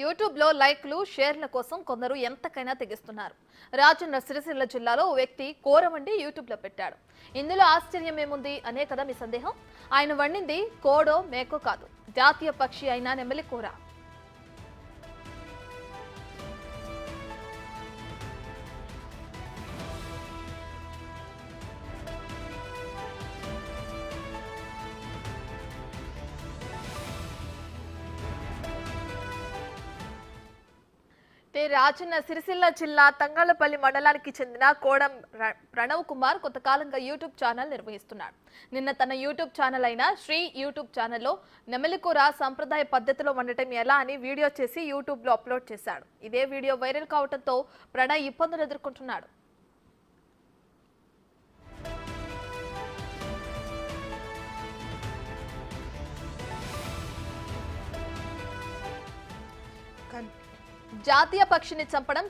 YouTube లో లైక్లు షేర్ల కోసం కొందరు ఎంతకైనా తెగిస్తున్నారు. రాజన్న సిరిసిల్ల జిల్లాలో ఓ వ్యక్తి కూర వండి యూట్యూబ్ లో పెట్టాడు. ఇందులో ఆశ్చర్యం ఏముంది అనే కదా మీ సందేహం. ఆయన వండింది కోడో మేకో కాదు, జాతీయ పక్షి అయిన నెమలి కూర. రాజన్న సిరిసిల్ల జిల్లా తంగళ్లపల్లి మండలానికి చెందిన కోడం ప్రణవ్ కుమార్ కొంతకాలంగా యూట్యూబ్ ఛానల్ నిర్వహిస్తున్నాడు. నిన్న తన యూట్యూబ్ ఛానల్ అయిన శ్రీ యూట్యూబ్ ఛానల్లో నెమలికూర సంప్రదాయ పద్ధతిలో వండటం ఎలా అని వీడియో చేసి యూట్యూబ్ లో అప్లోడ్ చేశాడు. ఇదే వీడియో వైరల్ కావడంతో ప్రణవ్ ఇబ్బందులు ఎదుర్కొంటున్నాడు. జాతీయ పక్షిని చంపడం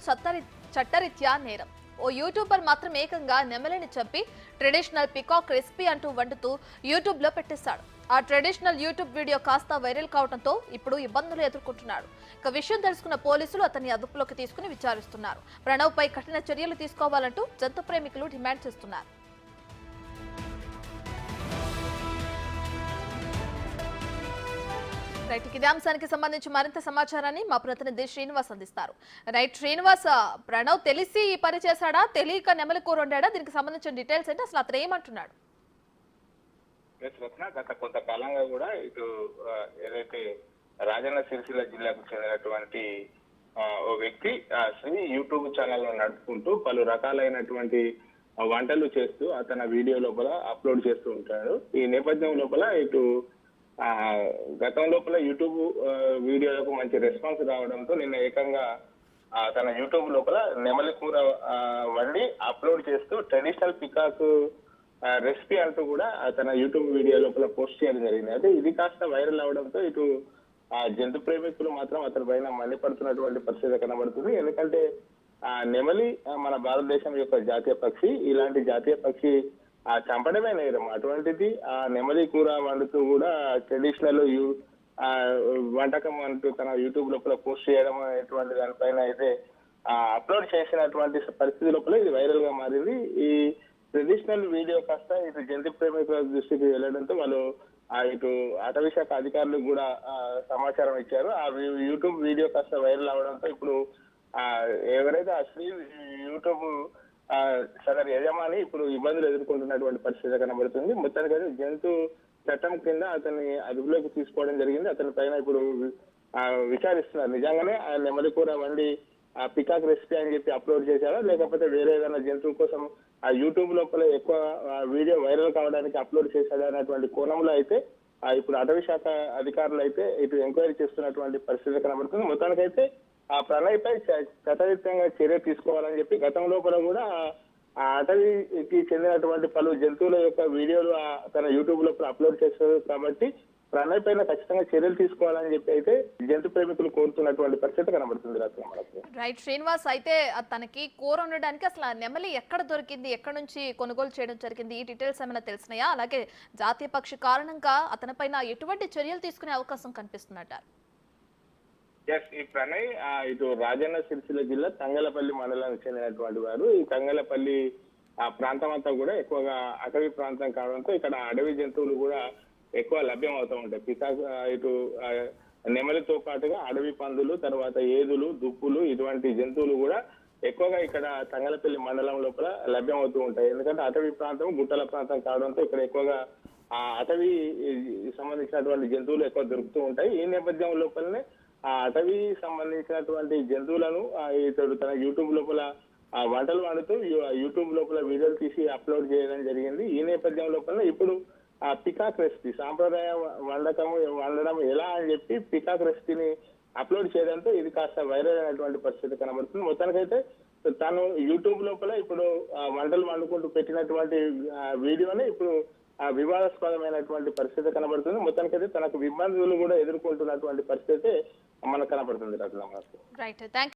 చట్టరీత్యా నేరం. ఓ యూట్యూబర్ మాత్రం ఏకంగా నెమలిని చంపి ట్రెడిషనల్ పికాక్ రెసిపీ అంటూ వండుతూ యూట్యూబ్ లో పెట్టేశాడు. ఆ ట్రెడిషనల్ యూట్యూబ్ వీడియో కాస్త వైరల్ కావడంతో ఇప్పుడు ఇబ్బందులు ఎదుర్కొంటున్నాడు. ఇక విషయం తెలుసుకున్న పోలీసులు అతన్ని అదుపులోకి తీసుకుని విచారిస్తున్నారు. ప్రణవ్ పై కఠిన చర్యలు తీసుకోవాలంటూ జంతు ప్రేమికులు డిమాండ్ చేస్తున్నారు. రైట్, ఇదే అంశానికి సంబంధించి మరింత సమాచారాన్ని మా ప్రతినిధి శ్రీనివాస్ అందిస్తారు. రైట్ శ్రీనివాస్, ప్రణవ్ తెలిసి ఈ పని చేశాడా, తెలియక నెమలి కూర వండాడా? దీనికి సంబంధించిన డీటెయిల్స్ ఏంటి, అసలు అతను ఏమంటున్నాడు? గత కొంతకాలంగా కూడా ఇటు ఏదైతే రాజన్న సిరిసిల్ల జిల్లాకు చెందినటువంటి ఓ వ్యక్తి శ్రీ యూట్యూబ్ ఛానల్ నడుపుకుంటూ పలు రకాలైనటువంటి వంటలు చేస్తూ తన వీడియో లోపల అప్లోడ్ చేస్తూ ఉంటాడు. ఈ నేపథ్యం లోపల ఇటు గతం లోపల యూట్యూబ్ వీడియోలకు మంచి రెస్పాన్స్ రావడంతో నిన్న ఏకంగా తన యూట్యూబ్ లోపల నెమలి కూర వండి అప్లోడ్ చేస్తూ ట్రెడిషనల్ పికాక్ రెసిపీ అంటూ కూడా తన యూట్యూబ్ వీడియో లోపల పోస్ట్ చేయడం జరిగింది. అయితే ఇది కాస్త వైరల్ అవడంతో ఇటు జంతు ప్రేమికులు మాత్రం అతని పైన మండిపడుతున్నటువంటి పరిస్థితి కనబడుతుంది. ఎందుకంటే నెమలి మన భారతదేశం యొక్క జాతీయ పక్షి. ఇలాంటి జాతీయ పక్షి చంపడమే నేరం. అటువంటిది నెమలి కూర వండుతూ కూడా ట్రెడిషనల్ వంటకం అంటూ తన యూట్యూబ్ లోపల పోస్ట్ చేయడం అనేటువంటి దానిపైన అయితే అప్లోడ్ చేసినటువంటి పరిస్థితి లోపల ఇది వైరల్ గా మారింది. ఈ ట్రెడిషనల్ వీడియో కాస్త ఇటు జంతు ప్రేమికుల దృష్టికి వెళ్లడంతో వాళ్ళు ఇటు అటవీ శాఖ అధికారులకు కూడా సమాచారం ఇచ్చారు. ఆ యూట్యూబ్ వీడియో కాస్త వైరల్ అవడంతో ఇప్పుడు ఎవరైతే ఆ శ్రీ యూట్యూబ్ సదరు యజమాని ఇప్పుడు ఇబ్బందులు ఎదుర్కొంటున్నటువంటి పరిస్థితి కనబడుతుంది. మొత్తానికి జంతు చట్టం కింద అతన్ని అదుపులోకి తీసుకోవడం జరిగింది. అతని పైన ఇప్పుడు విచారిస్తున్నారు. నిజంగానే ఆ నెమలి కూర వండి పికాక్ రెసిపీ అని చెప్పి అప్లోడ్ చేశారా, లేకపోతే వేరే ఏదైనా జంతువు కోసం ఆ యూట్యూబ్ లోపల ఎక్కువ వీడియో వైరల్ కావడానికి అప్లోడ్ చేశాడా అనేటువంటి కోణంలో అయితే ఇప్పుడు అటవీ శాఖ అధికారులు అయితే ఇటు ఎంక్వైరీ చేస్తున్నటువంటి పరిస్థితి కనబడుతుంది. మొత్తానికైతే ఆ ప్రణయ్ పై చట్టరీత్యంగా చర్య తీసుకోవాలని చెప్పి గతం లోపల కూడా ఆ అటవీకి చెందినటువంటి పలు జంతువుల యొక్క వీడియోలు తన యూట్యూబ్ లోపల అప్లోడ్ చేస్తారు. కాబట్టి ప్రణయ్ పైన ఖచ్చితంగా చర్యలు తీసుకోవాలని చెప్పి అయితే జంతు ప్రేమికులు కోరుతున్నటువంటి పరిస్థితి కనబడుతుంది. రైట్ శ్రీనివాస్, అయితే తనకి కూర ఉండడానికి అసలు నెమలి ఎక్కడ దొరికింది, ఎక్కడ నుంచి కొనుగోలు చేయడం జరిగింది, ఈ డీటెయిల్స్ ఏమైనా తెలిసినాయా? అలాగే జాతీయ పక్షి కారణంగా అతని పైన ఎటువంటి చర్యలు తీసుకునే అవకాశం కనిపిస్తున్నట్ట? ఈ ప్రణయ్ ఇటు రాజన్న సిరిసిల్ల జిల్లా తంగళ్లపల్లి మండలానికి చెందినటువంటి వారు. ఈ తంగళ్లపల్లి ప్రాంతం అంతా కూడా ఎక్కువగా అటవీ ప్రాంతం కావడంతో ఇక్కడ అడవి జంతువులు కూడా ఎక్కువ లభ్యం అవుతూ ఉంటాయి. పికాక్ ఇటు నెమలితో పాటుగా అడవి పందులు, తర్వాత ఏదులు, దుప్పులు ఇటువంటి జంతువులు కూడా ఎక్కువగా ఇక్కడ తంగళ్లపల్లి మండలం లోపల లభ్యం అవుతూ ఉంటాయి. ఎందుకంటే అటవీ ప్రాంతం గుట్టల ప్రాంతం కావడంతో ఇక్కడ ఎక్కువగా అటవీ సంబంధించినటువంటి జంతువులు ఎక్కువ దొరుకుతూ ఉంటాయి. ఈ నేపథ్యం లోపలనే అటవీ సంబంధించినటువంటి జంతువులను ఇతడు తన యూట్యూబ్ లోపల వంటలు వండుతూ యూట్యూబ్ లోపల వీడియోలు తీసి అప్లోడ్ చేయడం జరిగింది. ఈ నేపథ్యం లోపల ఇప్పుడు పికాక్ రెసిపీ సాంప్రదాయ వండడం ఎలా అని చెప్పి పికాక్ రెసిపీని అప్లోడ్ చేయడంతో ఇది కాస్త వైరల్ అయినటువంటి పరిస్థితి కనబడుతుంది. మొత్తానికైతే తను యూట్యూబ్ లోపల ఇప్పుడు వంటలు వండుకుంటూ పెట్టినటువంటి వీడియోని ఇప్పుడు వివాదాస్పదమైనటువంటి పరిస్థితి కనబడుతుంది. మొత్తానికైతే తనకు ఇబ్బందులు కూడా ఎదుర్కొంటున్నటువంటి పరిస్థితి మనకు కనబడుతుంది. Right, thank you.